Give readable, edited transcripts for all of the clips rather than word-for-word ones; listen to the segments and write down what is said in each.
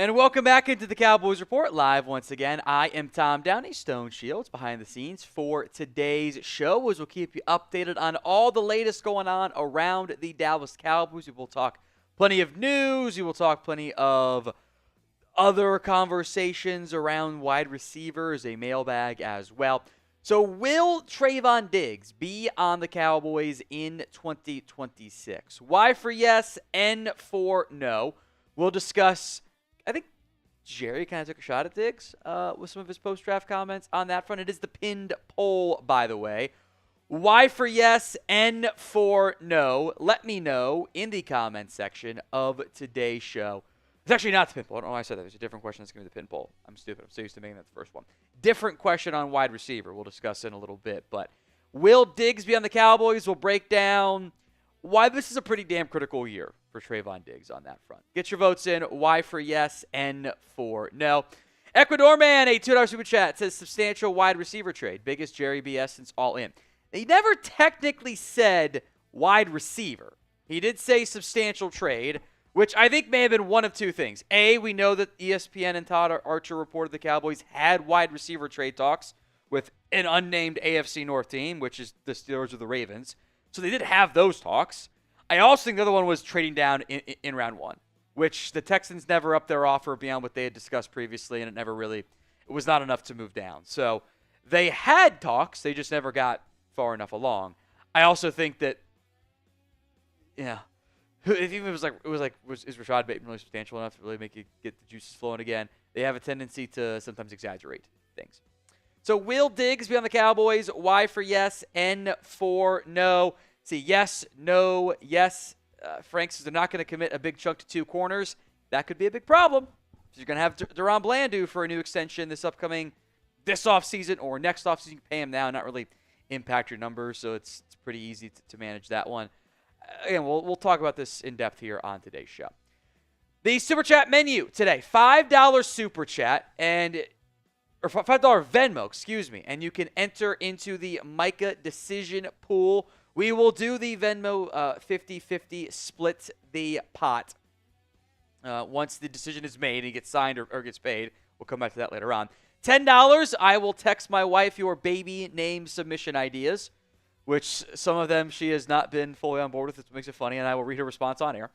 And welcome back into the Cowboys Report live once again. I am Tom Downey, Stone Shields, behind the scenes for today's show, as we'll keep you updated on all the latest going on around the Dallas Cowboys. We will talk plenty of news. We will talk plenty of other conversations around wide receivers, a mailbag as well. So will Trayvon Diggs be on the Cowboys in 2026? Y for yes, N for no. We'll discuss, I think Jerry kind of took a shot at Diggs with some of his post-draft comments on that front. It is the pinned poll, by the way. Y for yes, N for no. Let me know in the comments section of today's show. It's actually not the pin poll. I don't know why I said that. There's a different question that's going to be the pin poll. I'm stupid. I'm so used to making that the first one. Different question on wide receiver. We'll discuss in a little bit. But will Diggs be on the Cowboys? We'll break down why this is a pretty damn critical year for Trayvon Diggs on that front. Get your votes in. Y for yes, N for no. Ecuador Man, a $2 super chat, says substantial wide receiver trade. Biggest Jerry BS since All In. He never technically said wide receiver. He did say substantial trade, which I think may have been one of two things. A, we know that ESPN and Todd Archer reported the Cowboys had wide receiver trade talks with an unnamed AFC North team, which is the Steelers or the Ravens. So they did have those talks. I also think the other one was trading down in round one, which the Texans never upped their offer beyond what they had discussed previously, and it was not enough to move down. So they had talks. They just never got far enough along. I also think that, is Rashad Bateman really substantial enough to really make you get the juices flowing again? They have a tendency to sometimes exaggerate things. So will Diggs be on the Cowboys? Y for yes, N for no. See, yes, no, yes. Frank says they're not going to commit a big chunk to two corners. That could be a big problem. So you're going to have Deron Blandu for a new extension this offseason or next offseason. You can pay him now and not really impact your numbers, so it's pretty easy to manage that one. Again, we'll talk about this in depth here on today's show. The Super Chat menu today, $5 Super Chat or $5 Venmo, excuse me, and you can enter into the Micah decision pool. We will do the Venmo 50-50 split the pot once the decision is made and it gets signed or gets paid. We'll come back to that later on. $10, I will text my wife your baby name submission ideas, which some of them she has not been fully on board with. It makes it funny, and I will read her response on air.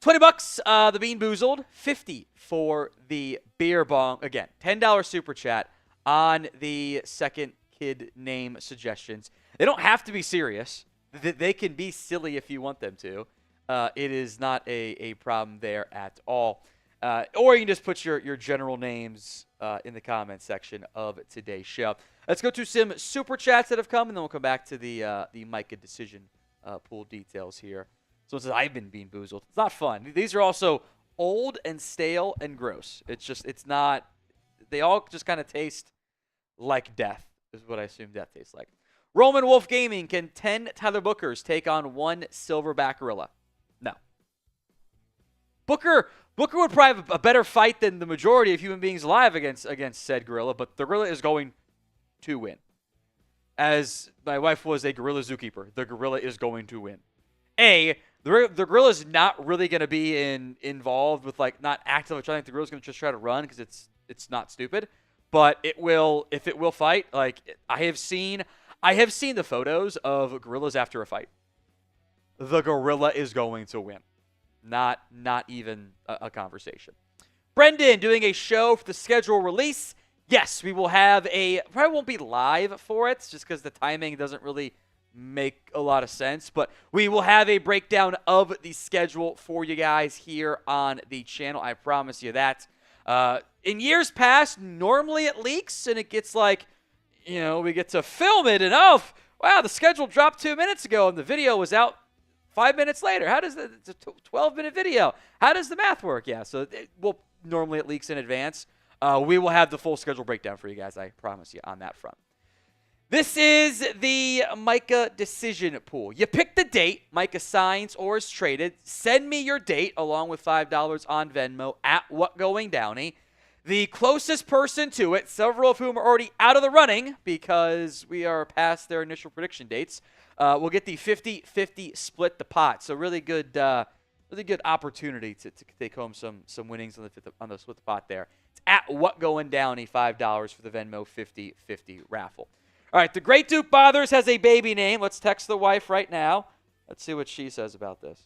$20, the Bean Boozled. $50 for the Beer Bong. Again, $10 Super Chat on the second kid name suggestions. They don't have to be serious. They can be silly if you want them to. It is not a problem there at all. Or you can just put your general names in the comments section of today's show. Let's go to some Super Chats that have come, and then we'll come back to the Micah decision pool details here. So it says, I've been Bean Boozled. It's not fun. These are also old and stale and gross. It's not, they all just kind of taste like death, is what I assume death tastes like. Roman Wolf Gaming, can 10 Tyler Bookers take on one silverback gorilla? No. Booker would probably have a better fight than the majority of human beings alive against said gorilla, but the gorilla is going to win. As my wife was a gorilla zookeeper, the gorilla is going to win. The gorilla is not really going to be involved with not actively trying. The gorilla's going to just try to run because it's not stupid. But if it will fight, I have seen the photos of gorillas after a fight. The gorilla is going to win. Not even a conversation. Brendan doing a show for the schedule release. Yes, we will have probably won't be live for it just because the timing doesn't really make a lot of sense, but we will have a breakdown of the schedule for you guys here on the channel. I promise you that. In years past, normally it leaks and it gets we get to film it and wow, the schedule dropped 2 minutes ago and the video was out 5 minutes later. How does it's a 12-minute video? How does the math work? Yeah, so normally it leaks in advance. We will have the full schedule breakdown for you guys, I promise you, on that front. This is the Micah decision pool. You pick the date Micah signs or is traded. Send me your date along with $5 on Venmo at WhatGoingDowney. The closest person to it, several of whom are already out of the running because we are past their initial prediction dates, will get the 50-50 split the pot. So really good. There's really good opportunity to take home some winnings on the split the pot there. It's at What Going Downey, $5 for the Venmo 50/50 raffle. All right, the Great Duke Bothers has a baby name. Let's text the wife right now. Let's see what she says about this.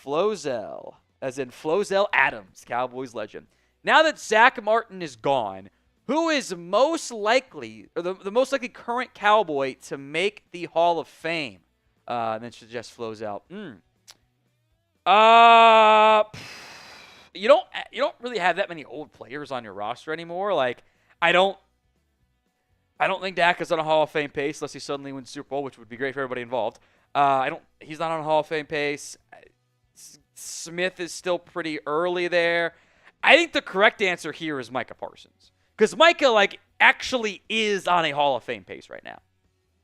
Flozell, as in Flozell Adams, Cowboys legend. Now that Zach Martin is gone, who is most likely, or the most likely current Cowboy to make the Hall of Fame? And then she just flows out. You don't really have that many old players on your roster anymore. Like, I don't think Dak is on a Hall of Fame pace unless he suddenly wins Super Bowl, which would be great for everybody involved. He's not on a Hall of Fame pace. Smith is still pretty early there. I think the correct answer here is Micah Parsons, because Micah actually is on a Hall of Fame pace right now.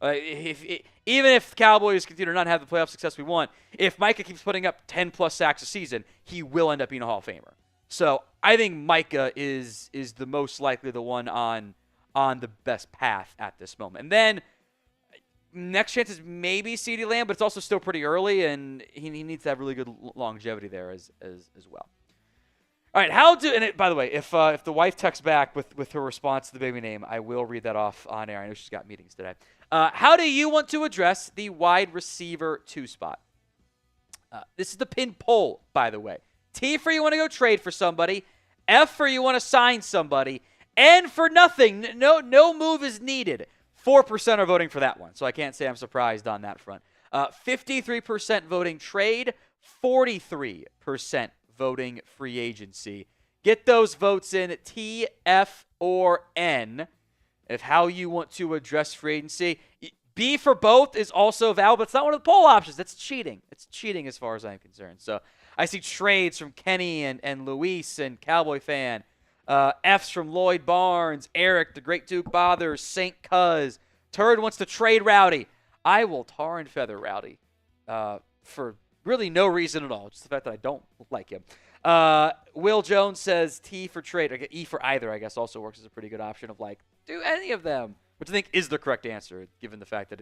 Even if the Cowboys continue to not have the playoff success we want, if Micah keeps putting up 10-plus sacks a season, he will end up being a Hall of Famer. So I think Micah is the most likely the one on the best path at this moment. And then next chance is maybe CeeDee Lamb, but it's also still pretty early, and he needs to have really good longevity there as well. All right, by the way, if the wife texts back with her response to the baby name, I will read that off on air. I know she's got meetings today. How do you want to address the wide receiver 2 spot? This is the pin poll, by the way. T for you want to go trade for somebody. F for you want to sign somebody. And for nothing, no move is needed. 4% are voting for that one, so I can't say I'm surprised on that front. 53% voting trade, 43% voting free agency. Get those votes in, T, F, or N, of how you want to address free agency. B for both is also valid, but it's not one of the poll options. That's cheating. It's cheating as far as I'm concerned. So I see trades from Kenny and Luis and Cowboy Fan. F's from Lloyd Barnes, Eric, the Great Duke Bothers, St. Cuz. Turd wants to trade Rowdy. I will tar and feather Rowdy for really no reason at all. Just the fact that I don't like him. Will Jones says T for trade. Or E for either, I guess, also works as a pretty good option of do any of them, which I think is the correct answer, given the fact that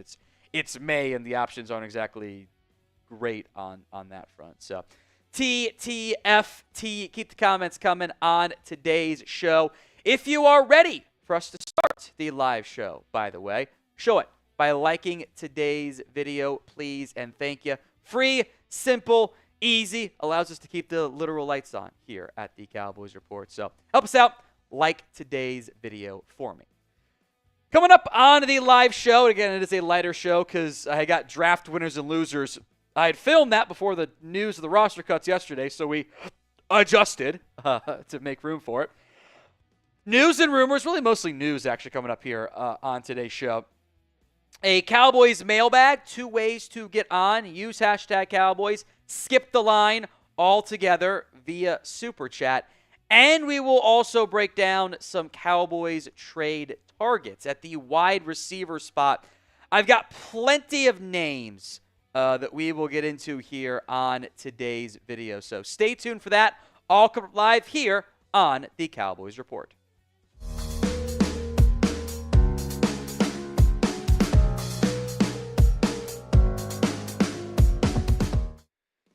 it's May and the options aren't exactly great on that front. So T, T, F, T. Keep the comments coming on today's show. If you are ready for us to start the live show, by the way, show it by liking today's video, please, and thank you. Free, simple, easy, allows us to keep the literal lights on here at the Cowboys Report. So help us out, like today's video for me. Coming up on the live show, again, it is a lighter show because I got draft winners and losers. I had filmed that before the news of the roster cuts yesterday, so we adjusted to make room for it. News and rumors, really mostly news actually coming up here on today's show. A Cowboys mailbag, 2 ways to get on. Use hashtag Cowboys. Skip the line altogether via Super Chat. And we will also break down some Cowboys trade targets at the wide receiver spot. I've got plenty of names that we will get into here on today's video. So stay tuned for that. All come live here on the Cowboys Report.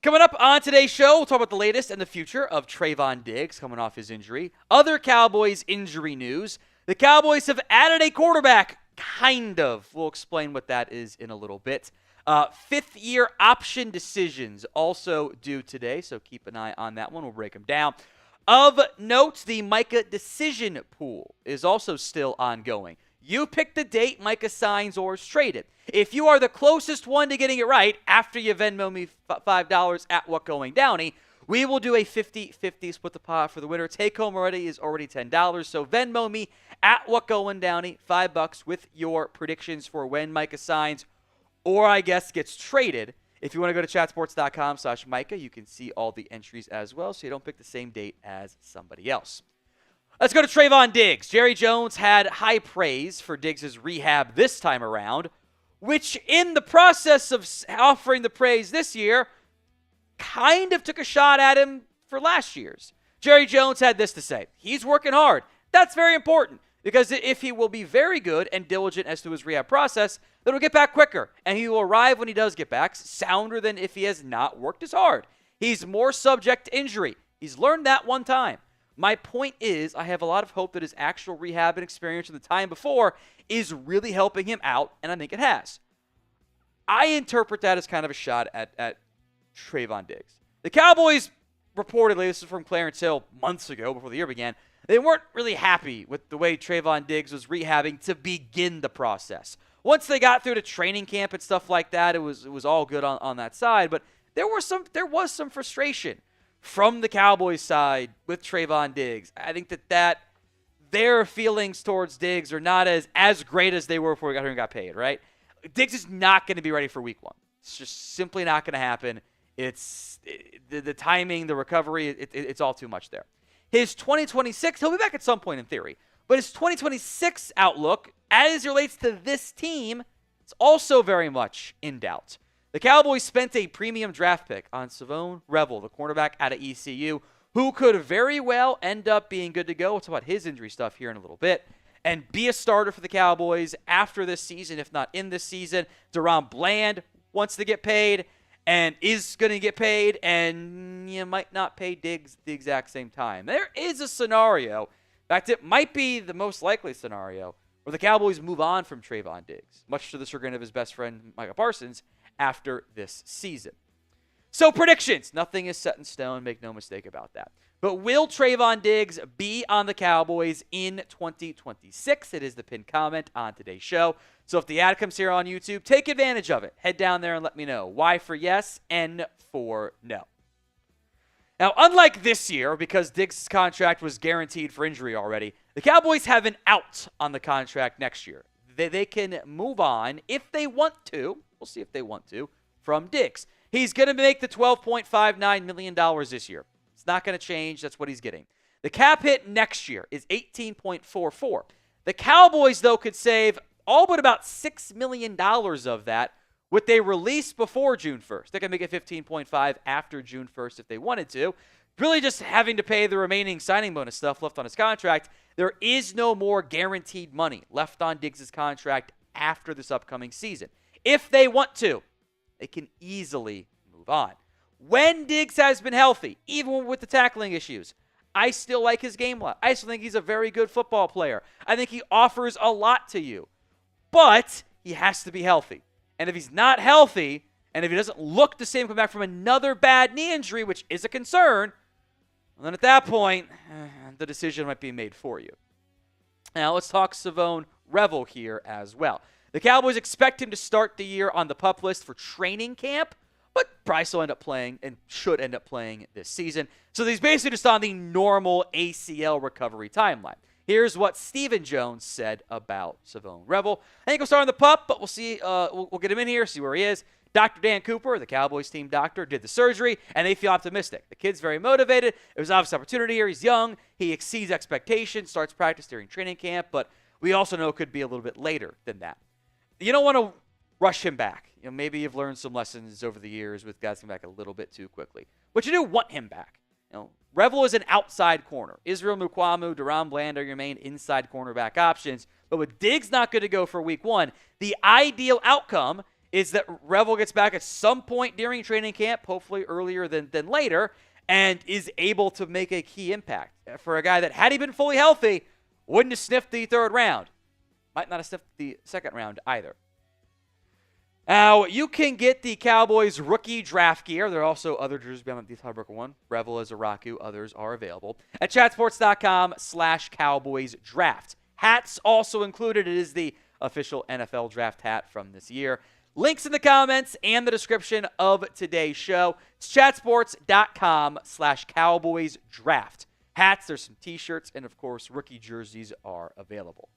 Coming up on today's show, we'll talk about the latest and the future of Trayvon Diggs coming off his injury. Other Cowboys injury news. The Cowboys have added a quarterback, kind of. We'll explain what that is in a little bit. 5th-year option decisions also due today, so keep an eye on that one. We'll break them down. Of note, the Micah decision pool is also still ongoing. You pick the date Micah signs or is traded. If you are the closest one to getting it right after you Venmo me $5 at What Going Downey, we will do a 50-50 split the pot for the winner. Take home is already $10. So Venmo me at What Going Downey, $5 with your predictions for when Micah signs or I guess gets traded. If you want to go to chatsports.com/Micah, you can see all the entries as well so you don't pick the same date as somebody else. Let's go to Trayvon Diggs. Jerry Jones had high praise for Diggs' rehab this time around, which in the process of offering the praise this year, kind of took a shot at him for last year's. Jerry Jones had this to say. He's working hard. That's very important. Because if he will be very good and diligent as to his rehab process, then he'll get back quicker. And he will arrive when he does get back sounder than if he has not worked as hard. He's more subject to injury. He's learned that one time. My point is, I have a lot of hope that his actual rehab and experience in the time before is really helping him out, and I think it has. I interpret that as kind of a shot at Trayvon Diggs. The Cowboys reportedly, this is from Clarence Hill months ago before the year began, they weren't really happy with the way Trayvon Diggs was rehabbing to begin the process. Once they got through to training camp and stuff like that, it was all good on that side, but there was some frustration from the Cowboys side with Trayvon Diggs. I think that their feelings towards Diggs are not as great as they were before he got here and got paid, right? Diggs is not going to be ready for week 1. It's just simply not going to happen. The timing, the recovery, it's all too much there. His 2026, he'll be back at some point in theory, but his 2026 outlook, as it relates to this team, it's also very much in doubt. The Cowboys spent a premium draft pick on Shavon Revel, the cornerback out of ECU, who could very well end up being good to go. We'll talk about his injury stuff here in a little bit. And be a starter for the Cowboys after this season, if not in this season. Deron Bland wants to get paid and is going to get paid, and you might not pay Diggs the exact same time. There is a scenario, in fact, it might be the most likely scenario, where the Cowboys move on from Trayvon Diggs, much to the chagrin of his best friend, Micah Parsons, after this season. So predictions. Nothing is set in stone. Make no mistake about that. But will Trayvon Diggs be on the Cowboys in 2026? It is the pinned comment on today's show. So if the ad comes here on YouTube, take advantage of it. Head down there and let me know. Y for yes, N for no. Now, unlike this year, because Diggs' contract was guaranteed for injury already, the Cowboys have an out on the contract next year. They can move on if they want to. We'll see if they want to, from Diggs. He's going to make the $12.59 million this year. It's not going to change. That's what he's getting. The cap hit next year is $18.44. The Cowboys, though, could save all but about $6 million of that with a release before June 1st. They can make it $15.5 after June 1st if they wanted to. Really just having to pay the remaining signing bonus stuff left on his contract. There is no more guaranteed money left on Diggs' contract after this upcoming season. If they want to, they can easily move on. When Diggs has been healthy, even with the tackling issues, I still like his game a lot. I still think he's a very good football player. I think he offers a lot to you. But he has to be healthy. And if he's not healthy, and if he doesn't look the same, come back from another bad knee injury, which is a concern, well, then at that point, the decision might be made for you. Now, let's talk Shavon Revel here as well. The Cowboys expect him to start the year on the PUP list for training camp, but probably still end up playing and should end up playing this season. So he's basically just on the normal ACL recovery timeline. Here's what Stephen Jones said about Shavon Revel. I think he'll start on the PUP, but we'll see. We'll get him in here, see where he is. Dr. Dan Cooper, the Cowboys team doctor, did the surgery, and they feel optimistic. The kid's very motivated. It was an obvious opportunity here. He's young. He exceeds expectations, starts practice during training camp, but we also know it could be a little bit later than that. You don't want to rush him back. Maybe you've learned some lessons over the years with guys coming back a little bit too quickly. But you do want him back. Revel is an outside corner. Israel Mukuamu, Deron Bland are your main inside cornerback options. But with Diggs not good to go for week 1, the ideal outcome is that Revel gets back at some point during training camp, hopefully earlier than later, and is able to make a key impact. For a guy that, had he been fully healthy, wouldn't have sniffed the 3rd round. Might not have sniffed the 2nd round either. Now, you can get the Cowboys rookie draft gear. There are also other jerseys beyond the tiebreaker one. Revel is a Raku. Others are available at chatsports.com/Cowboys draft. Hats also included. It is the official NFL draft hat from this year. Links in the comments and the description of today's show. It's chatsports.com/Cowboys draft. Hats, there's some t-shirts, and of course, rookie jerseys are available.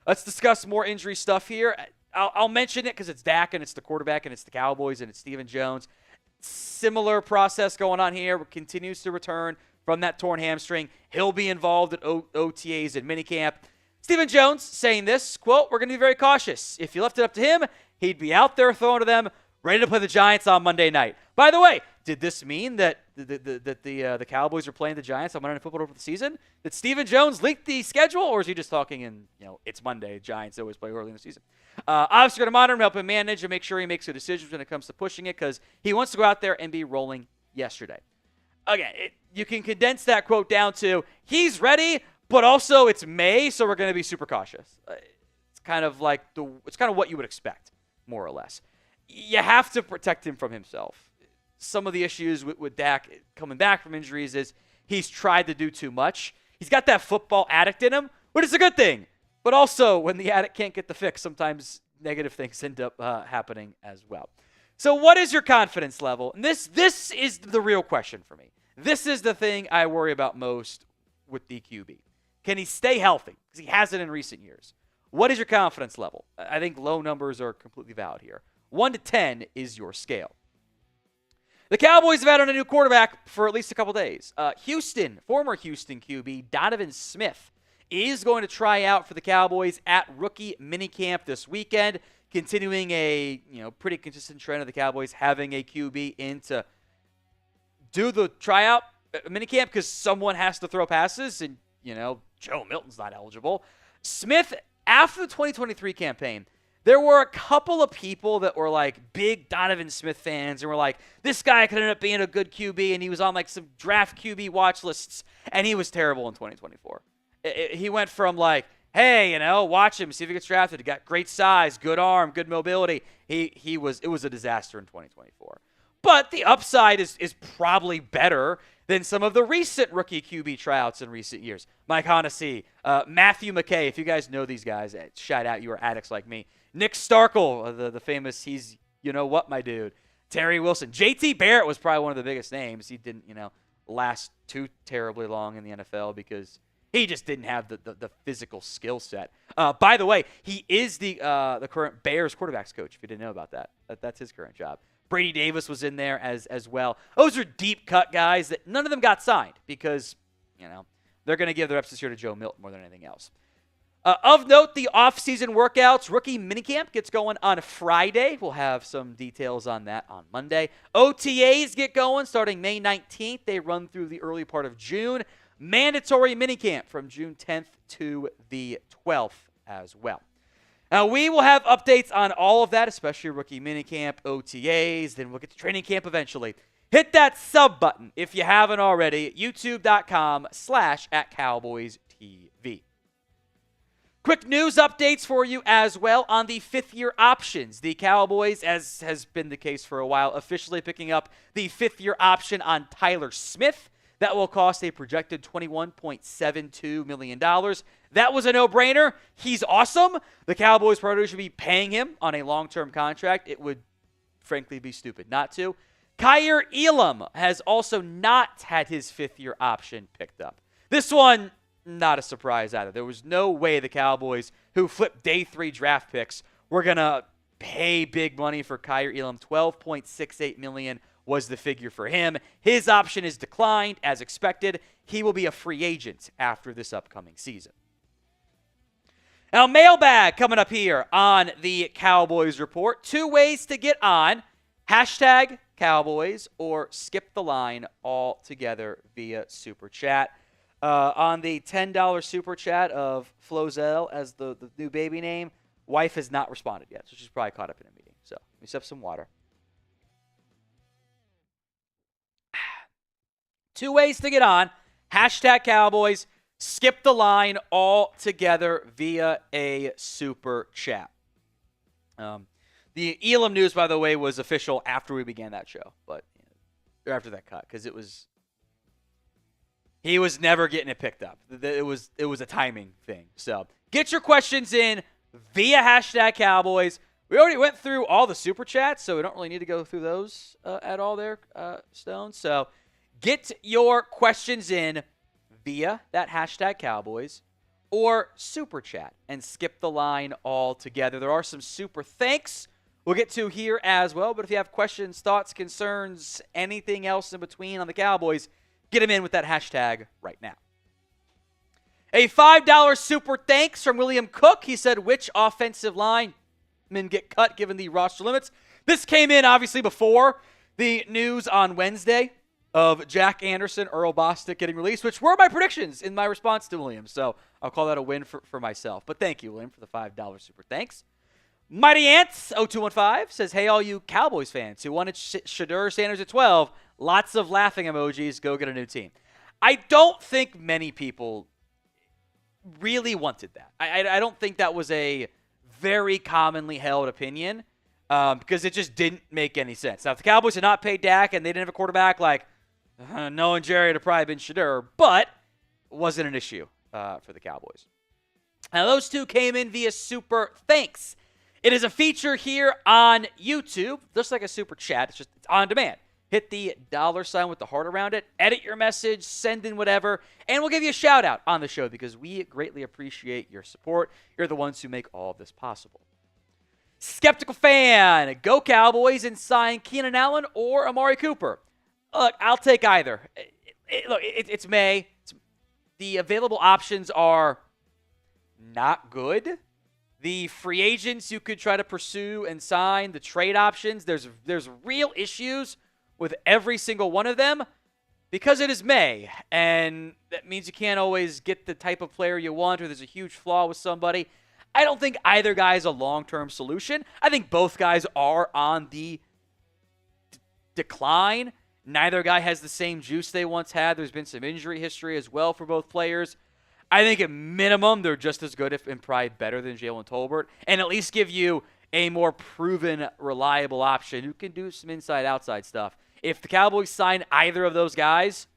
Let's discuss more injury stuff here. I'll mention it because it's Dak and it's the quarterback and it's the Cowboys and it's Stephen Jones. Similar process going on here. Continues to return from that torn hamstring. He'll be involved at OTAs and minicamp. Stephen Jones saying this, quote, "We're going to be very cautious. If you left it up to him, he'd be out there throwing to them, ready to play the Giants on Monday night." By the way, Did this mean that the Cowboys are playing the Giants on Monday Night Football over the season? Did Stephen Jones leak the schedule, or is he just talking in, it's Monday, Giants always play early in the season? Obviously, going to monitor him, help him manage, and make sure he makes good decisions when it comes to pushing it, because he wants to go out there and be rolling yesterday. Again, you can condense that quote down to, he's ready, but also it's May, so we're going to be super cautious. It's kind of like it's kind of what you would expect, more or less. You have to protect him from himself. Some of the issues with Dak coming back from injuries is he's tried to do too much. He's got that football addict in him, but it's a good thing. But also, when the addict can't get the fix, sometimes negative things end up happening as well. So what is your confidence level? And this is the real question for me. This is the thing I worry about most with DQB. Can he stay healthy? Because he hasn't in recent years. What is your confidence level? I think low numbers are completely valid here. 1 to 10 is your scale. The Cowboys have had on a new quarterback for at least a couple days. Former Houston QB Donovan Smith is going to try out for the Cowboys at Rookie Minincamp this weekend, continuing a pretty consistent trend of the Cowboys having a QB in to do the tryout minicamp because someone has to throw passes, and Joe Milton's not eligible. Smith, after the 2023 campaign, there were a couple of people that were like big Donovan Smith fans and were like, this guy could end up being a good QB, and he was on like some draft QB watch lists, and he was terrible in 2024. He went from like, hey, watch him, see if he gets drafted. He got great size, good arm, good mobility. It was a disaster in 2024. But the upside is probably better than some of the recent rookie QB tryouts in recent years. Mike Honnessy, Matthew McKay, if you guys know these guys, shout out, you are addicts like me. Nick Starkel, the famous, he's you-know-what, my dude. Terry Wilson. J.T. Barrett was probably one of the biggest names. He didn't, last too terribly long in the NFL because he just didn't have the physical skill set. By the way, he is the current Bears quarterbacks coach, if you didn't know about that. That's his current job. Brady Davis was in there as well. Those are deep-cut guys that none of them got signed because, they're going to give the reps this year to Joe Milton more than anything else. Of note, the off-season workouts, Rookie Minincamp gets going on Friday. We'll have some details on that on Monday. OTAs get going starting May 19th. They run through the early part of June. Mandatory Minicamp from June 10th to the 12th as well. Now, we will have updates on all of that, especially Rookie Minicamp, OTAs. Then we'll get to training camp eventually. Hit that sub button if you haven't already. YouTube.com/@CowboysTV. Quick news updates for you as well on the fifth-year options. The Cowboys, as has been the case for a while, officially picking up the fifth-year option on Tyler Smith. That will cost a projected $21.72 million. That was a no-brainer. He's awesome. The Cowboys probably should be paying him on a long-term contract. It would, frankly, be stupid not to. Kaiir Elam has also not had his fifth-year option picked up. This one, not a surprise either. There was no way the Cowboys, who flipped day 3 draft picks, were going to pay big money for Kaiir Elam. $12.68 million was the figure for him. His option is declined, as expected. He will be a free agent after this upcoming season. Now, mailbag coming up here on the Cowboys Report. 2 ways to get on. #Cowboys or skip the line altogether via Super Chat. On the $10 Super Chat of Flozell as the new baby name, wife has not responded yet, so she's probably caught up in a meeting. So let me sip some water. 2 ways to get on. #Cowboys. Skip the line altogether via a Super Chat. The Elam news, by the way, was official after we began that show, but after that cut, because he was never getting it picked up. It was a timing thing. So get your questions in via #Cowboys. We already went through all the Super Chats, so we don't really need to go through those at all there, Stone. So get your questions in via that #Cowboys or Super Chat and skip the line altogether. There are some super thanks we'll get to here as well, but if you have questions, thoughts, concerns, anything else in between on the Cowboys, get them in with that hashtag right now. A $5 super thanks from William Cook. He said, which offensive linemen get cut given the roster limits? This came in obviously before The news on Wednesday of Jack Anderson, Earl Bostic getting released, which were my predictions in my response to William. So I'll call that a win for myself. But thank you, William, for the $5 super thanks. Mighty Ants 0215 says, hey, all you Cowboys fans who wanted Shedeur Sanders at 12, lots of laughing emojis, go get a new team. I don't think many people really wanted that. I don't think that was a very commonly held opinion because it just didn't make any sense. Now, if the Cowboys had not paid Dak and they didn't have a quarterback, like Noah and Jerry would have probably been Shedeur, but it wasn't an issue for the Cowboys. Now, those two came in via super thanks. It is a feature here on YouTube, just like a super chat. It's on demand. Hit the $ with the heart around it, edit your message, send in whatever, and we'll give you a shout out on the show because we greatly appreciate your support. You're the ones who make all of this possible. Skeptical fan, go Cowboys and sign Keenan Allen or Amari Cooper. Look, I'll take either. It's May. The available options are not good. The free agents you could try to pursue and sign, the trade options, there's real issues with every single one of them because it is May, and that means you can't always get the type of player you want or there's a huge flaw with somebody. I don't think either guy is a long-term solution. I think both guys are on the decline. Neither guy has the same juice they once had. There's been some injury history as well for both players. I think at minimum, they're just as good, if and probably better than Jalen Tolbert, and at least give you a more proven, reliable option who can do some inside-outside stuff. If the Cowboys sign either of those guys,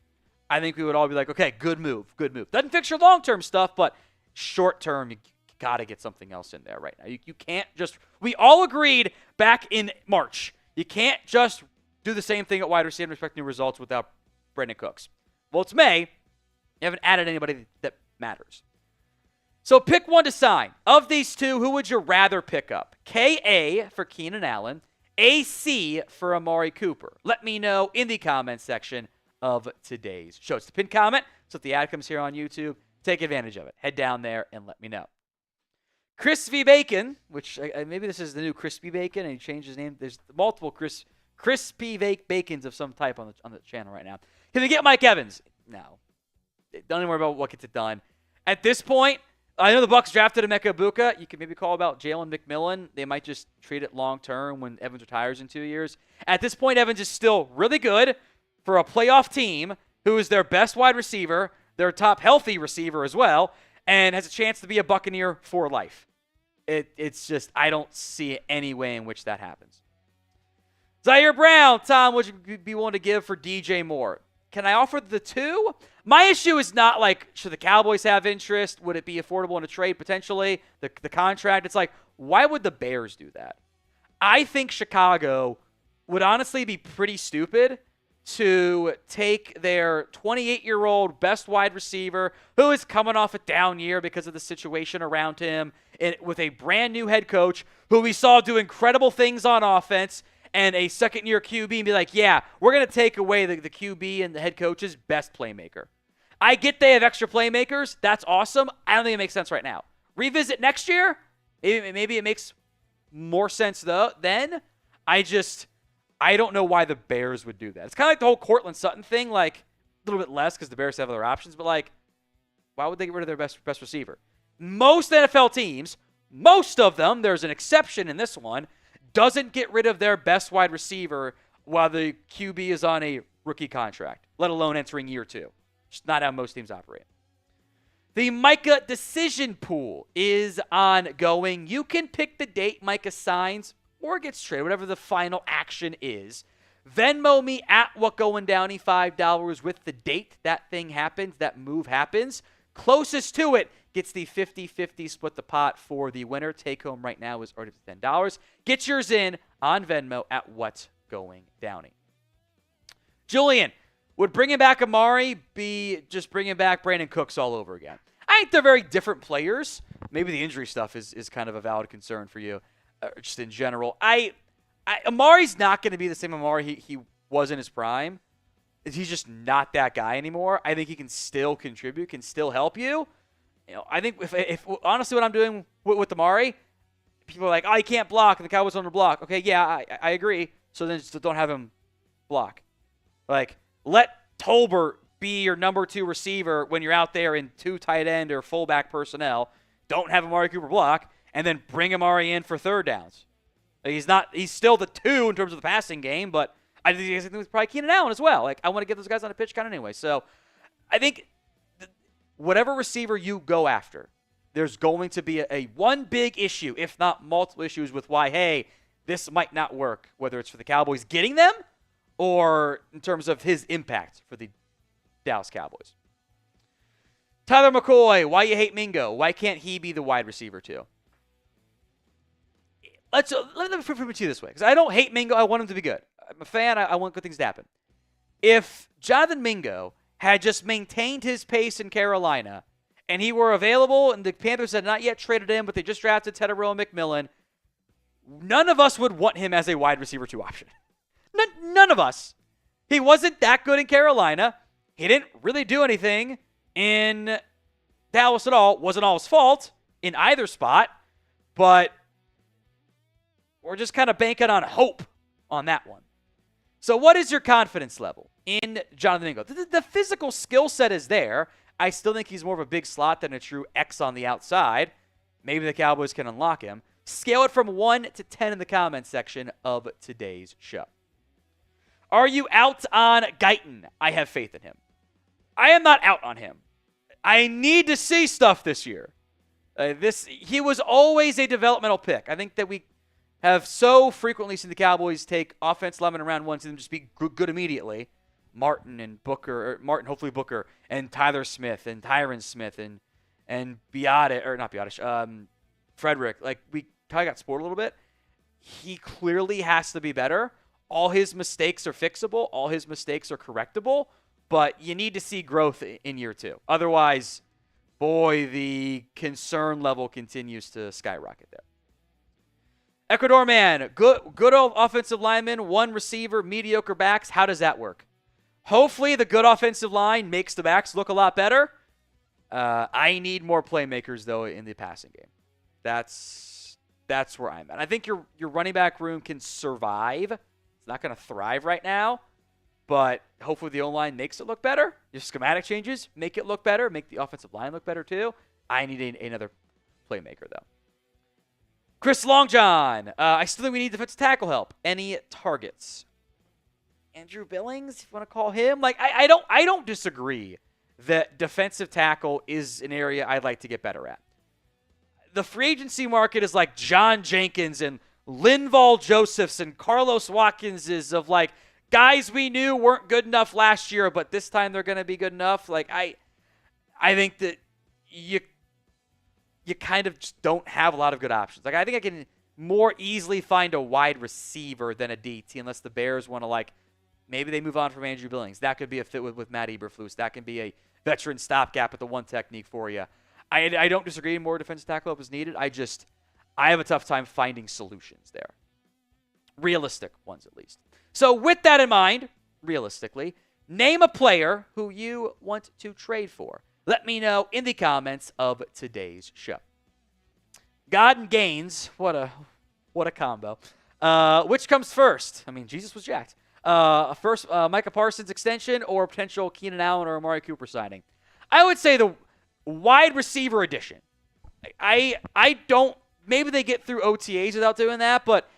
I think we would all be like, okay, good move. Doesn't fix your long-term stuff, but short-term, you got to get something else in there right now. You can't just – we all agreed back in March. You can't just do the same thing at wide receiver and expect new results without Brandon Cooks. Well, it's May. You haven't added anybody that matters. So pick one to sign. Of these two, who would you rather pick up? KA for Keenan Allen, AC for Amari Cooper. Let me know in the comments section of today's show. It's the pinned comment, so if the ad comes here on YouTube, take advantage of it. Head down there and let me know. Crispy Bacon, which maybe this is the new Crispy Bacon, and he changed his name. There's multiple Crispy Bacons of some type on the channel right now. Can they get Mike Evans? No. Don't even worry about what gets it done. At this point, I know the Bucs drafted Emeka Egbuka. You could maybe call about Jalen McMillan. They might just treat it long-term when Evans retires in 2 years. At this point, Evans is still really good for a playoff team who is their best wide receiver, their top healthy receiver as well, and has a chance to be a Buccaneer for life. It's just, I don't see any way in which that happens. Zaire Brown, Tom, would you be willing to give for DJ Moore? Can I offer the two? My issue is not like, should the Cowboys have interest? Would it be affordable in a trade potentially? The contract? It's like, why would the Bears do that? I think Chicago would honestly be pretty stupid to take their 28-year-old best wide receiver who is coming off a down year because of the situation around him and with a brand new head coach who we saw do incredible things on offense and a second-year QB and be like, yeah, we're going to take away the QB and the head coach's best playmaker. I get they have extra playmakers. That's awesome. I don't think it makes sense right now. Revisit next year. Maybe it makes more sense though. Then I don't know why the Bears would do that. It's kind of like the whole Cortland Sutton thing, like a little bit less because the Bears have other options, but like, why would they get rid of their best receiver? Most NFL teams, most of them, there's an exception in this one, doesn't get rid of their best wide receiver while the QB is on a rookie contract, let alone entering year two. Just not how most teams operate. The Micah decision pool is ongoing. You can pick the date Micah signs or gets traded, whatever the final action is. Venmo me at WhatGoingDowney $5 with the date that thing happens, that move happens. Closest to it gets the 50-50 split the pot for the winner. Take home right now is already $10. Get yours in on Venmo at WhatGoingDowney. Julian, would bringing back Amari be just bringing back Brandon Cooks all over again? I think they're very different players. Maybe the injury stuff is kind of a valid concern for you, just in general. Amari's not going to be the same Amari he was in his prime. He's just not that guy anymore. I think he can still contribute, can still help you. I think if honestly what I'm doing with Amari, people are like, oh, he can't block, and the Cowboys on the block. Okay, yeah, I agree. So then just don't have him block. Like, let Tolbert be your number 2 receiver when you're out there in 2 tight end or fullback personnel. Don't have Amari Cooper block, and then bring Amari in for third downs. He's still the 2 in terms of the passing game, but I think he's probably Keenan Allen as well. Like, I want to get those guys on a pitch count anyway. So I think whatever receiver you go after, there's going to be a one big issue, if not multiple issues, with why, hey, this might not work, whether it's for the Cowboys getting them or in terms of his impact for the Dallas Cowboys. Tyler McCoy, why you hate Mingo? Why can't he be the wide receiver too? Let me put it to you this way, because I don't hate Mingo. I want him to be good. I'm a fan. I want good things to happen. If Jonathan Mingo had just maintained his pace in Carolina and he were available and the Panthers had not yet traded him, but they just drafted Tedero McMillan, none of us would want him as a wide receiver 2 option. None of us. He wasn't that good in Carolina. He didn't really do anything in Dallas at all. Wasn't all his fault in either spot, but we're just kind of banking on hope on that one. So what is your confidence level in Jonathan Mingo? The physical skill set is there. I still think he's more of a big slot than a true X on the outside. Maybe the Cowboys can unlock him. Scale it from 1 to 10 in the comments section of today's show. Are you out on Guyton? I have faith in him. I am not out on him. I need to see stuff this year. He was always a developmental pick. I think that we have so frequently seen the Cowboys take offense linemen in round 1, see them just be good immediately. Martin, hopefully Booker, and Tyler Smith, and Tyron Smith, and Frederick. Like, we kind of got spoiled a little bit. He clearly has to be better. All his mistakes are fixable. All his mistakes are correctable. But you need to see growth in year 2. Otherwise, boy, the concern level continues to skyrocket there. Ecuador man, good old offensive lineman, 1 receiver, mediocre backs. How does that work? Hopefully the good offensive line makes the backs look a lot better. I need more playmakers, though, in the passing game. That's where I'm at. I think your running back room can survive. It's not going to thrive right now, but hopefully the O-line makes it look better. Your schematic changes make it look better, make the offensive line look better too. I need another playmaker, though. Chris Longjohn, I still think we need defensive tackle help. Any targets? Andrew Billings, if you want to call him. Like, I don't disagree that defensive tackle is an area I'd like to get better at. The free agency market is like John Jenkins and Linval Josephs and Carlos Watkinses of like guys we knew weren't good enough last year, but this time they're going to be good enough. Like, I think that you kind of just don't have a lot of good options. Like, I think I can more easily find a wide receiver than a DT unless the Bears want to, like, maybe they move on from Andrew Billings. That could be a fit with Matt Eberflus. That can be a veteran stopgap at the one technique for you. I don't disagree. More defensive tackle help is needed. I have a tough time finding solutions there. Realistic ones, at least. So with that in mind, realistically, name a player who you want to trade for. Let me know in the comments of today's show. God and Gaines, what a combo. Which comes first? I mean, Jesus was jacked. First, Micah Parsons extension or potential Keenan Allen or Amari Cooper signing? I would say the wide receiver addition. I don't, maybe they get through OTAs without doing that, but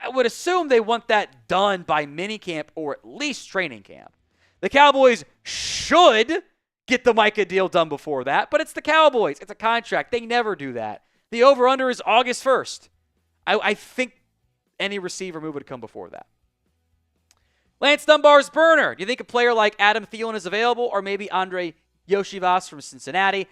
I would assume they want that done by minicamp or at least training camp. The Cowboys should get the Micah deal done before that, but it's the Cowboys. It's a contract. They never do that. The over-under is August 1st. I think any receiver move would come before that. Lance Dunbar's burner. Do you think a player like Adam Thielen is available or maybe Andre Yoshivas from Cincinnati?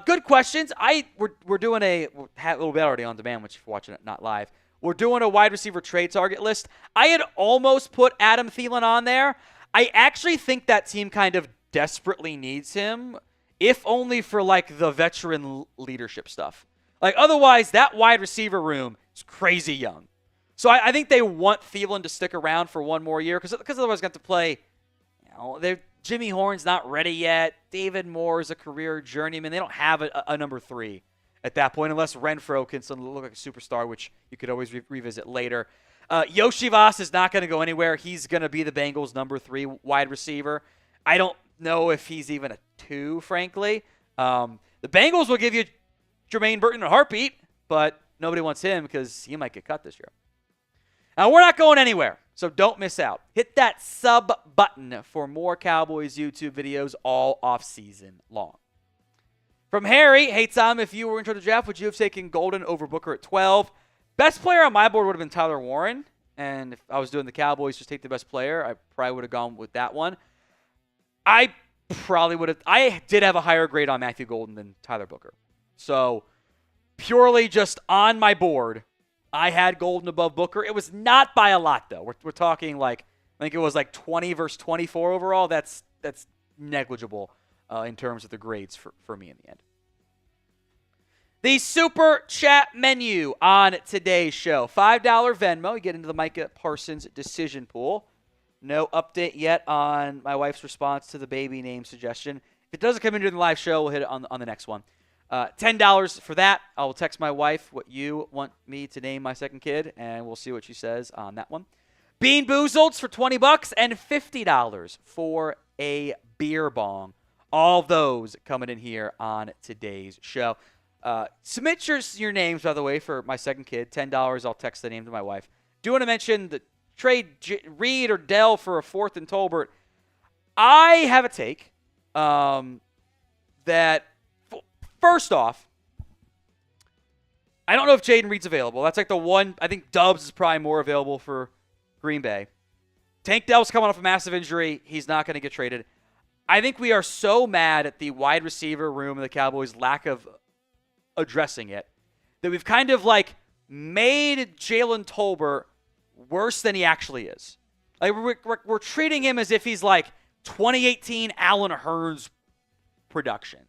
Good questions. We're doing a little bit already on demand, which if you're watching it not live. We're doing a wide receiver trade target list. I had almost put Adam Thielen on there. I actually think that team kind of desperately needs him, if only for like the veteran leadership stuff. Like otherwise, that wide receiver room is crazy young. So I think they want Thielen to stick around for one more year because otherwise they have to play. Jimmy Horn's not ready yet. David Moore is a career journeyman. They don't have a number 3 at that point unless Renfro can suddenly look like a superstar, which you could always revisit later. Yoshi Voss is not going to go anywhere. He's going to be the Bengals' number 3 wide receiver. I don't know if he's even a 2, frankly. The Bengals will give you Jermaine Burton in a heartbeat, but nobody wants him because he might get cut this year. Now, we're not going anywhere, so don't miss out. Hit that sub button for more Cowboys YouTube videos all off-season long. From Harry, hey, Tom, if you were in charge of the draft, would you have taken Golden over Booker at 12? Best player on my board would have been Tyler Warren, and if I was doing the Cowboys, just take the best player, I probably would have gone with that one. I probably would have. I did have a higher grade on Matthew Golden than Tyler Booker. So, purely just on my board, I had Golden above Booker. It was not by a lot, though. We're talking like, I think it was like 20 versus 24 overall. That's negligible in terms of the grades for me in the end. The Super Chat menu on today's show. $5 Venmo. You get into the Micah Parsons decision pool. No update yet on my wife's response to the baby name suggestion. If it doesn't come in during the live show, we'll hit it on the next one. $10 for that. I will text my wife what you want me to name my second kid, and we'll see what she says on that one. Bean Boozleds for $20 and $50 for a beer bong. All those coming in here on today's show. Submit your names, by the way, for my second kid. $10. I'll text the name to my wife. Do want to mention the trade Reed or Dell for a 4th and Tolbert. I have a take that, first off, I don't know if Jaden Reed's available. That's like the one. I think Dubs is probably more available for Green Bay. Tank Dell's coming off a massive injury. He's not going to get traded. I think we are so mad at the wide receiver room and the Cowboys' lack of addressing it that we've kind of like made Jalen Tolbert worse than he actually is. Like we're treating him as if he's like 2018 Allen Hurns production.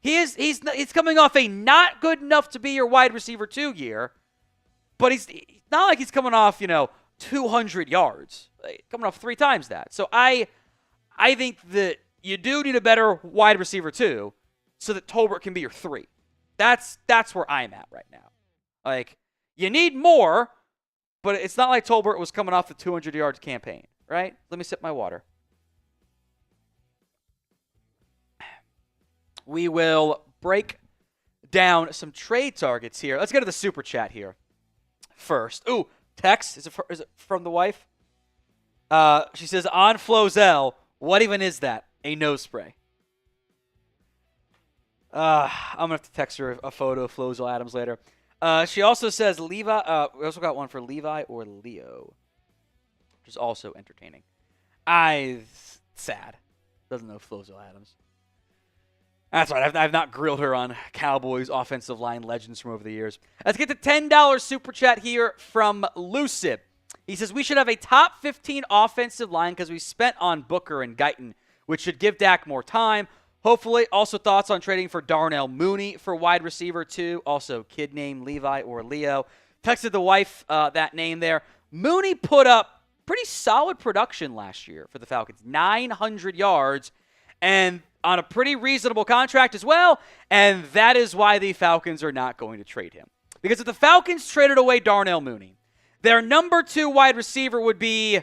He's coming off a not good enough to be your wide receiver 2 year, but he's not like he's coming off 200 yards, coming off 3 times that. So I think that you do need a better wide receiver 2 so that Tolbert can be your 3. That's where I'm at right now. Like, you need more, but it's not like Tolbert was coming off the 200 yards campaign, right? Let me sip my water. We will break down some trade targets here. Let's get to the super chat here first. Ooh, text. Is it from the wife? She says, on Flozell, what even is that? A nose spray. I'm going to have to text her a photo of Flozell Adams later. She also says, Levi. We also got one for Levi or Leo, which is also entertaining. Sad. Doesn't know Flozell Adams. That's right. I've not grilled her on Cowboys offensive line legends from over the years. Let's get to $10 super chat here from Lucid. He says, we should have a top 15 offensive line because we spent on Booker and Guyton, which should give Dak more time. Hopefully. Also thoughts on trading for Darnell Mooney for wide receiver 2. Also kid name Levi or Leo. Texted the wife that name there. Mooney put up pretty solid production last year for the Falcons. 900 yards and on a pretty reasonable contract as well. And that is why the Falcons are not going to trade him. Because if the Falcons traded away Darnell Mooney, their number 2 wide receiver would be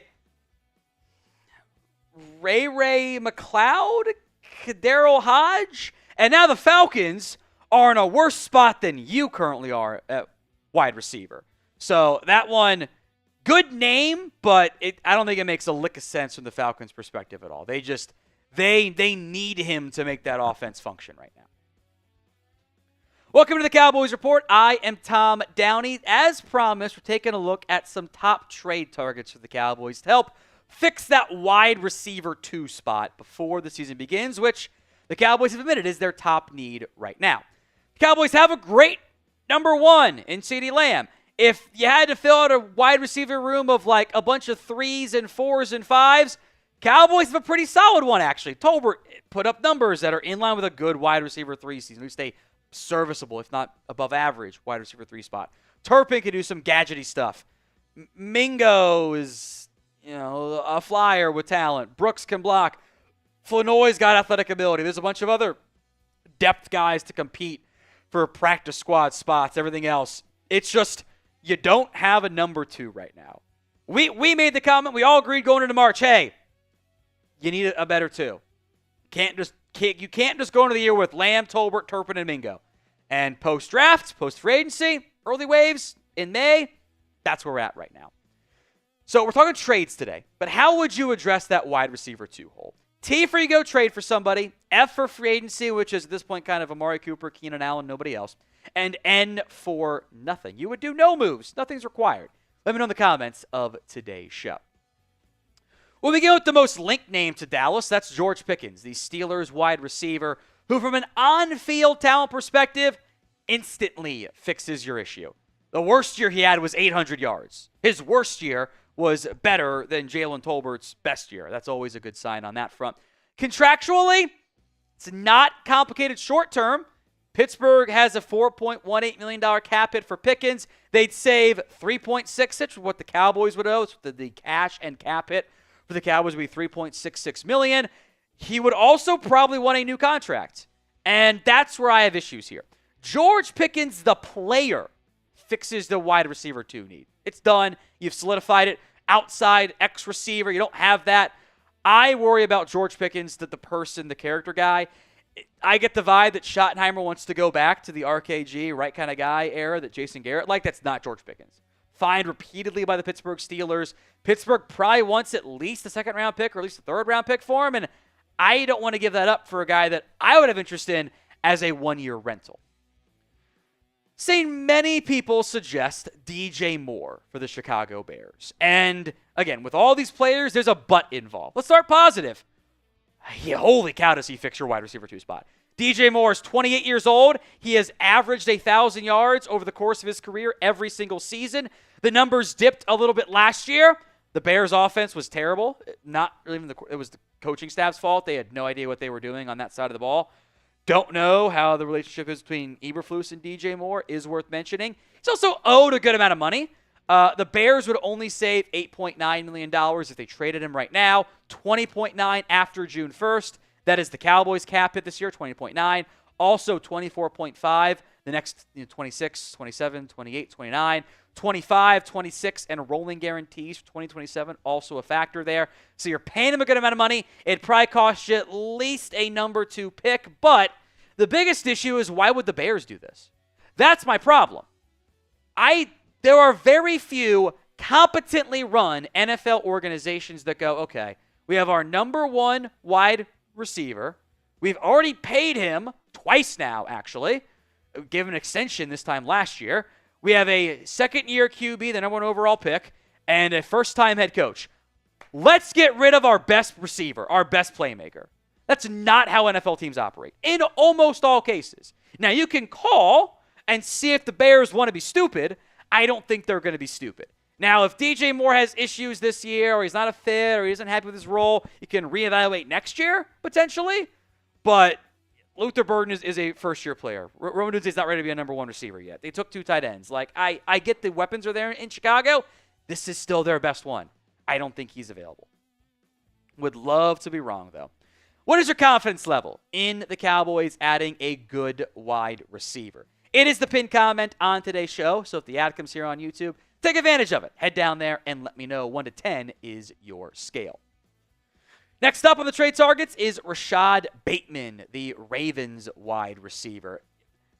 Ray McLeod, Daryl Hodge, and now the Falcons are in a worse spot than you currently are at wide receiver. So that one, good name, but I don't think it makes a lick of sense from the Falcons' perspective at all. They need him to make that offense function right now. Welcome to the Cowboys Report. I am Tom Downey. As promised, we're taking a look at some top trade targets for the Cowboys to help fix that wide receiver 2 spot before the season begins, which the Cowboys have admitted is their top need right now. The Cowboys have a great number 1 in CeeDee Lamb. If you had to fill out a wide receiver room of like a bunch of 3s and 4s and 5s, Cowboys have a pretty solid one, actually. Tolbert put up numbers that are in line with a good wide receiver 3 season. We stay serviceable, if not above average, wide receiver 3 spot. Turpin can do some gadgety stuff. Mingo is, a flyer with talent. Brooks can block. Flanoy's got athletic ability. There's a bunch of other depth guys to compete for practice squad spots, everything else. It's just you don't have a number 2 right now. We made the comment. We all agreed going into March, hey, you need a better two. You can't just go into the year with Lamb, Tolbert, Turpin, and Mingo. And post-draft, post-free agency, early waves in May, that's where we're at right now. So we're talking trades today, but how would you address that wide receiver 2 hole? T for you go trade for somebody, F for free agency, which is at this point kind of Amari Cooper, Keenan Allen, nobody else, and N for nothing. You would do no moves. Nothing's required. Let me know in the comments of today's show. We'll begin with the most linked name to Dallas. That's George Pickens, the Steelers wide receiver, who from an on-field talent perspective instantly fixes your issue. The worst year he had was 800 yards. His worst year was better than Jalen Tolbert's best year. That's always a good sign on that front. Contractually, it's not complicated short term. Pittsburgh has a $4.18 million cap hit for Pickens. They'd save $3.66 for what the Cowboys would owe. So the cash and cap hit for the Cowboys would be $3.66 million. He would also probably want a new contract. And that's where I have issues here. George Pickens, the player, fixes the wide receiver 2 need. It's done. You've solidified it. Outside X receiver, you don't have that. I worry about George Pickens, the person, the character guy. I get the vibe that Schottenheimer wants to go back to the RKG, right kind of guy era that Jason Garrett liked. That's not George Pickens. Fined repeatedly by the Pittsburgh Steelers. Pittsburgh probably wants at least a second-round pick or at least a third-round pick for him, and I don't want to give that up for a guy that I would have interest in as a one-year rental. Seen many people suggest DJ Moore for the Chicago Bears. And again, with all these players, there's a but involved. Let's start positive. Holy cow, does he fix your wide receiver 2 spot. DJ Moore is 28 years old. He has averaged 1,000 yards over the course of his career every single season. The numbers dipped a little bit last year. The Bears' offense was terrible. It was the coaching staff's fault. They had no idea what they were doing on that side of the ball. Don't know how the relationship is between Eberflus and DJ Moore is worth mentioning. He's also owed a good amount of money. The Bears would only save $8.9 million if they traded him right now, $20.9 after June 1st. That is the Cowboys cap hit this year, $20.9. Also $24.5 the next 26, 27, 28, 29, 25, 26, and rolling guarantees for 2027, also a factor there. So you're paying him a good amount of money. It'd probably cost you at least a number 2 pick, but the biggest issue is why would the Bears do this? That's my problem. There are very few competently run NFL organizations that go, okay, we have our number 1 wide receiver. We've already paid him twice now, actually, given an extension this time last year. We have a second-year QB, the number 1 overall pick, and a first-time head coach. Let's get rid of our best receiver, our best playmaker. That's not how NFL teams operate in almost all cases. Now, you can call and see if the Bears want to be stupid. I don't think they're going to be stupid. Now, if DJ Moore has issues this year or he's not a fit or he isn't happy with his role, you can reevaluate next year, potentially. But Luther Burden is a first-year player. Roman Dunze is not ready to be a number 1 receiver yet. They took 2 tight ends. I get the weapons are there in Chicago. This is still their best one. I don't think he's available. Would love to be wrong, though. What is your confidence level in the Cowboys adding a good wide receiver? It is the pinned comment on today's show, so if the ad comes here on YouTube, take advantage of it. Head down there and let me know 1 to 10 is your scale. Next up on the trade targets is Rashad Bateman, the Ravens wide receiver.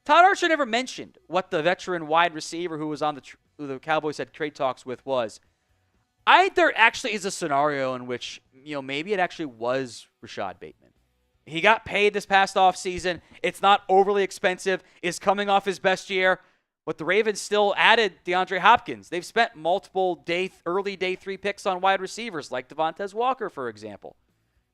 Todd Archer never mentioned what the veteran wide receiver who was on who the Cowboys had trade talks with was. I think there actually is a scenario in which, maybe it actually was Rashad Bateman. He got paid this past offseason. It's not overly expensive. Is coming off his best year. But the Ravens still added DeAndre Hopkins. They've spent multiple early day 3 picks on wide receivers like Devontae Walker, for example.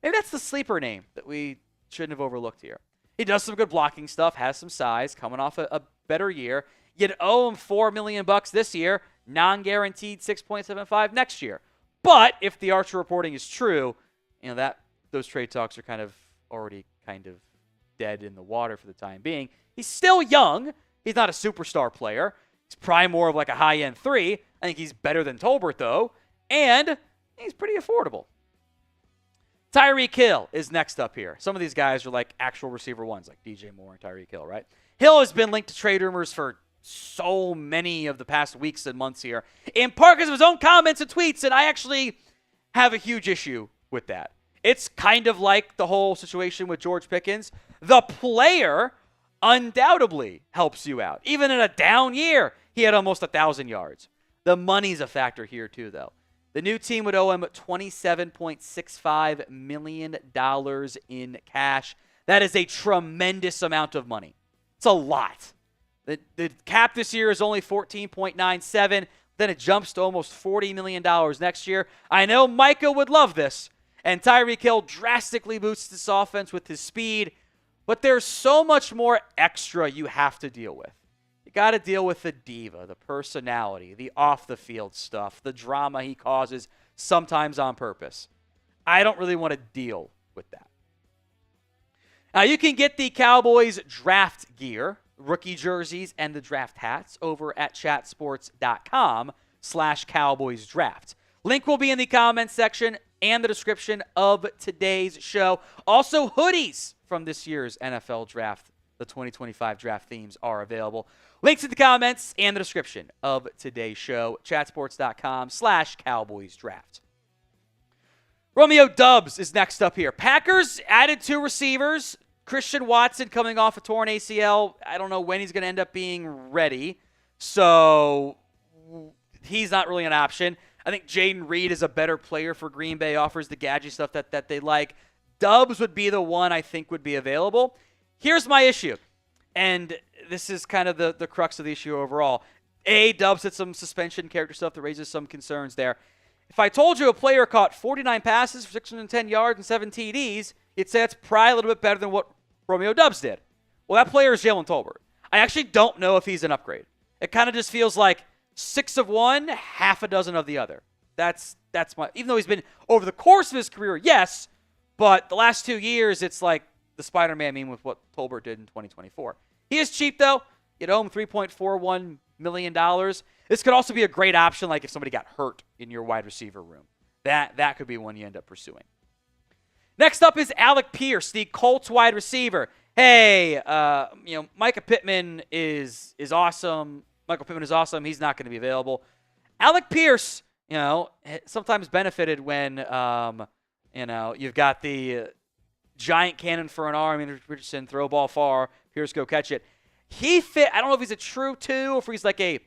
Maybe that's the sleeper name that we shouldn't have overlooked here. He does some good blocking stuff, has some size, coming off a better year. You'd owe him $4 million this year, non-guaranteed $6.75 next year. But if the Archer reporting is true, those trade talks are already dead in the water for the time being. He's still young. He's not a superstar player. He's probably more of like a high-end 3. I think he's better than Tolbert, though. And he's pretty affordable. Tyreek Hill is next up here. Some of these guys are like actual receiver 1s, like DJ Moore and Tyreek Hill, right? Hill has been linked to trade rumors for so many of the past weeks and months here, in part because of his own comments and tweets, and I actually have a huge issue with that. It's kind of like the whole situation with George Pickens. The player undoubtedly helps you out. Even in a down year, he had almost 1,000 yards. The money's a factor here too, though. The new team would owe him $27.65 million in cash. That is a tremendous amount of money. It's a lot. The cap this year is only $14.97. Then it jumps to almost $40 million next year. I know Micah would love this. And Tyreek Hill drastically boosts this offense with his speed. But there's so much more extra you have to deal with. You got to deal with the diva, the personality, the off-the-field stuff, the drama he causes, sometimes on purpose. I don't really want to deal with that. Now, you can get the Cowboys draft gear, rookie jerseys, and the draft hats over at chatsports.com/Cowboys draft. Link will be in the comments section and the description of today's show. Also, hoodies from this year's NFL draft, the 2025 draft themes are available. Links in the comments and the description of today's show, chatsports.com/Cowboys draft. Romeo Doubs is next up here. Packers added 2 receivers. Christian Watson coming off a torn ACL. I don't know when he's going to end up being ready. So he's not really an option. I think Jaden Reed is a better player for Green Bay, offers the gadget stuff that they like. Doubs would be the one I think would be available. Here's my issue, and this is kind of the crux of the issue overall. Doubs had some suspension character stuff that raises some concerns there. If I told you a player caught 49 passes for 610 yards and 7 TDs, you'd say that's probably a little bit better than what Romeo Doubs did. Well, that player is Jalen Tolbert. I actually don't know if he's an upgrade. It kind of just feels like 6 of one, half a dozen of the other. That's my, even though he's been over the course of his career, yes, but the last 2 years, it's like the Spider-Man meme with what Tolbert did in 2024. He is cheap, though. You'd owe him $3.41 million. This could also be a great option, like if somebody got hurt in your wide receiver room. That could be one you end up pursuing. Next up is Alec Pierce, the Colts wide receiver. Hey, Micah Pittman is awesome. Michael Pittman is awesome. He's not going to be available. Alec Pierce, sometimes benefited when, you've got the giant cannon for an arm, and Richardson throw ball far, Pierce go catch it. He fit, I don't know if he's a true 2 or if he's like a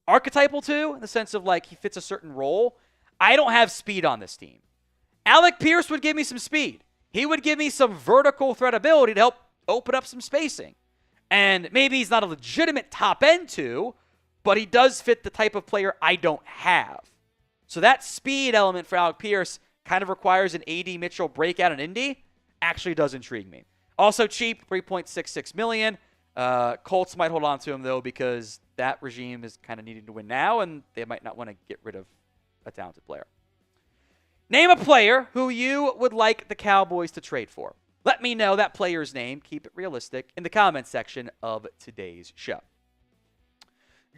archetypal 2 in the sense of like he fits a certain role. I don't have speed on this team. Alec Pierce would give me some speed. He would give me some vertical threat ability to help open up some spacing. And maybe he's not a legitimate top-end 2, but he does fit the type of player I don't have. So that speed element for Alec Pierce kind of requires an A.D. Mitchell breakout in Indy. Actually does intrigue me. Also cheap, $3.66 million. Colts might hold on to him, though, because that regime is kind of needing to win now, and they might not want to get rid of a talented player. Name a player who you would like the Cowboys to trade for. Let me know that player's name, keep it realistic, in the comments section of today's show.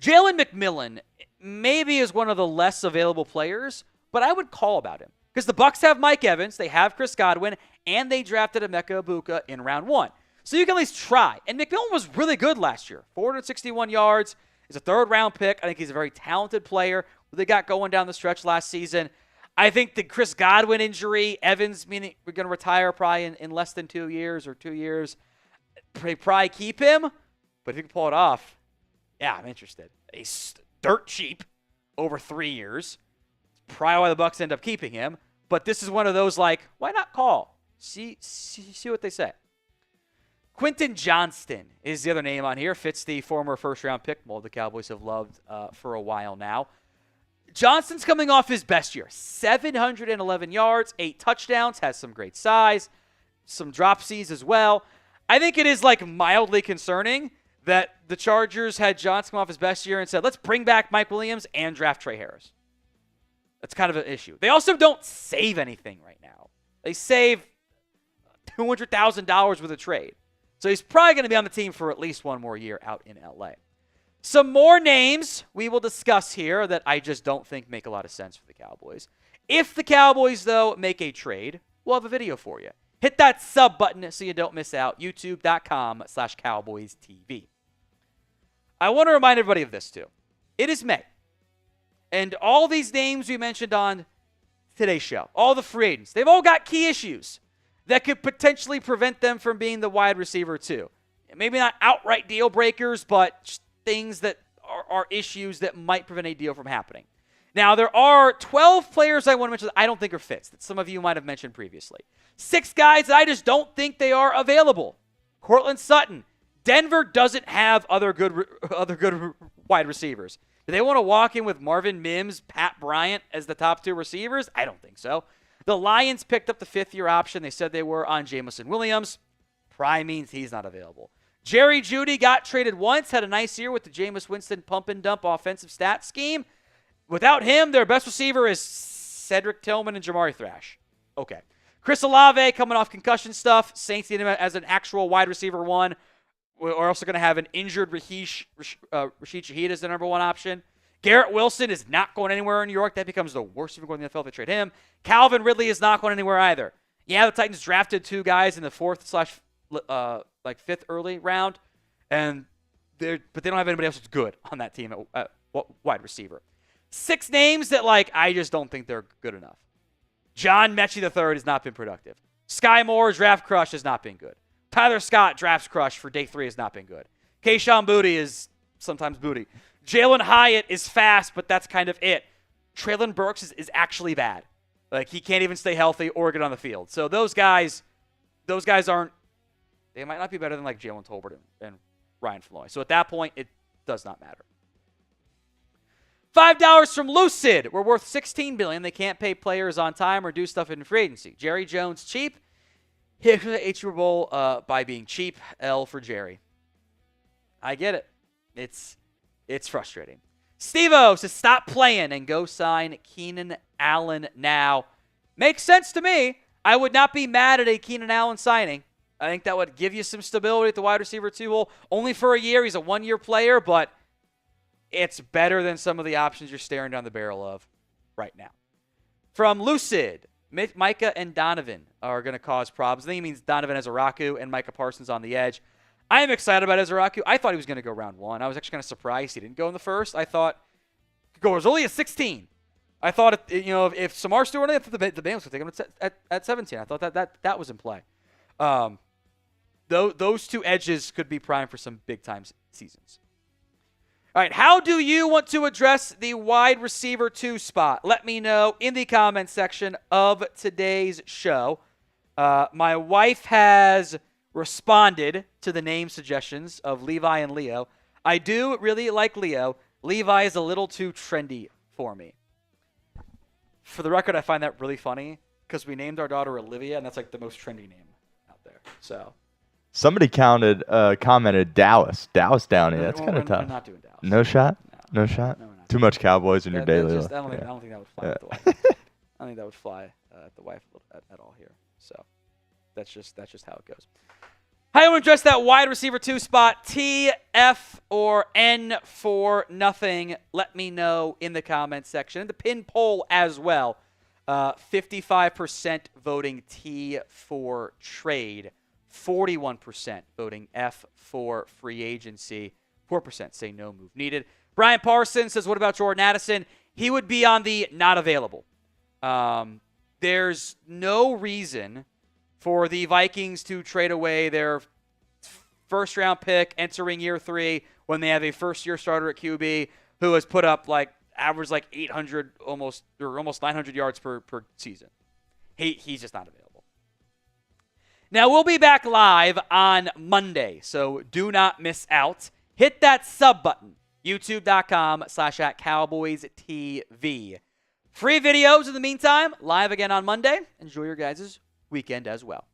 Jalen McMillan maybe is one of the less available players, but I would call about him. Because the Bucs have Mike Evans, they have Chris Godwin, and they drafted Emeka Egbuka in round 1. So you can at least try. And McMillan was really good last year. 461 yards. He's a 3rd-round pick. I think he's a very talented player who they got going down the stretch last season. I think the Chris Godwin injury, Evans, meaning we're going to retire probably in less than 2 years or 2 years. Probably keep him. But if you can pull it off, yeah, I'm interested. He's dirt cheap over 3 years. Probably why the Bucs end up keeping him. But this is one of those like, why not call? See what they say. Quentin Johnston is the other name on here. Fits the former first-round pick mold the Cowboys have loved for a while now. Johnston's coming off his best year. 711 yards, 8 touchdowns, has some great size, some dropsies as well. I think it is like mildly concerning that the Chargers had Johnston come off his best year and said, let's bring back Mike Williams and draft Trey Harris. That's kind of an issue. They also don't save anything right now. They save $200,000 with a trade. So he's probably going to be on the team for at least one more year out in LA. Some more names we will discuss here that I just don't think make a lot of sense for the Cowboys. If the Cowboys, though, make a trade, we'll have a video for you. Hit that sub button so you don't miss out. YouTube.com/CowboysTV. I want to remind everybody of this too. It is May. And all these names we mentioned on today's show, all the free agents, they've all got key issues that could potentially prevent them from being the wide receiver too. Maybe not outright deal breakers, but things that are issues that might prevent a deal from happening. Now, there are 12 players I want to mention that I don't think are fits, that some of you might have mentioned previously. 6 guys that I just don't think they are available. Cortland Sutton. Denver doesn't have other good wide receivers. Do they want to walk in with Marvin Mims, Pat Bryant as the top 2 receivers? I don't think so. The Lions picked up the 5th-year option. They said they were on Jamison Williams. Probably means he's not available. Jerry Jeudy got traded once, had a nice year with the Jameis Winston pump-and-dump offensive stat scheme. Without him, their best receiver is Cedric Tillman and Jamari Thrash. Okay. Chris Olave coming off concussion stuff. Saints need him as an actual wide receiver 1. We're also going to have an injured Rashid Shaheed as the number 1 option. Garrett Wilson is not going anywhere in New York. That becomes the worst receiver in the NFL if they trade him. Calvin Ridley is not going anywhere either. Yeah, the Titans drafted 2 guys in the 4th/5th early round, but they don't have anybody else that's good on that team at wide receiver. 6 names that I just don't think they're good enough. John Mechie III has not been productive. Sky Moore, draft crush, has not been good. Tyler Scott, draft crush for day 3, has not been good. Kayshon Boutte is sometimes booty. Jalen Hyatt is fast, but that's kind of it. Traylon Burks is actually bad. He can't even stay healthy or get on the field. So those guys aren't, they might not be better than Jalen Tolbert and Ryan Floyd. So at that point, it does not matter. $5 from Lucid. We're worth $16 billion. They can't pay players on time or do stuff in free agency. Jerry Jones, cheap. Hit the Super Bowl by being cheap. L for Jerry. I get it. It's frustrating. Steve-O says stop playing and go sign Keenan Allen now. Makes sense to me. I would not be mad at a Keenan Allen signing. I think that would give you some stability at the wide receiver 2 hole. Only for a year. He's a 1-year player, but it's better than some of the options you're staring down the barrel of right now. From Lucid, Micah and Donovan are going to cause problems. I think he means Donovan Ezeraku and Micah Parsons on the edge. I am excited about Ezeraku. I thought he was going to go round 1. I was actually kind of surprised he didn't go in the first. I thought it was only a 16. I thought if Samar Stewart, I thought the Bengals would take him at 17. I thought that was in play. Those 2 edges could be primed for some big-time seasons. All right, how do you want to address the wide receiver 2 spot? Let me know in the comments section of today's show. My wife has responded to the name suggestions of Levi and Leo. I do really like Leo. Levi is a little too trendy for me. For the record, I find that really funny because we named our daughter Olivia, and that's the most trendy name out there. So somebody commented Dallas Downey. That's kind of tough. We're not doing Dallas. No shot? No shot? No, we're not. Too much Cowboys in your daily life. I don't think that would fly at the wife. I don't think that would fly at the wife at all here. So that's just how it goes. How do you want to address that wide receiver 2 spot? T, F, or N for nothing? Let me know in the comments section. And the pin poll as well. 55% voting T for trade. 41% voting F for free agency. 4% say no move needed. Brian Parsons says, what about Jordan Addison? He would be on the not available. There's no reason for the Vikings to trade away their first-round pick entering year 3 when they have a first-year starter at QB who has put up average 800 almost 900 yards per season. He's just not available. Now, we'll be back live on Monday, so do not miss out. Hit that sub button, youtube.com/@CowboysTV. Free videos in the meantime, live again on Monday. Enjoy your guys' weekend as well.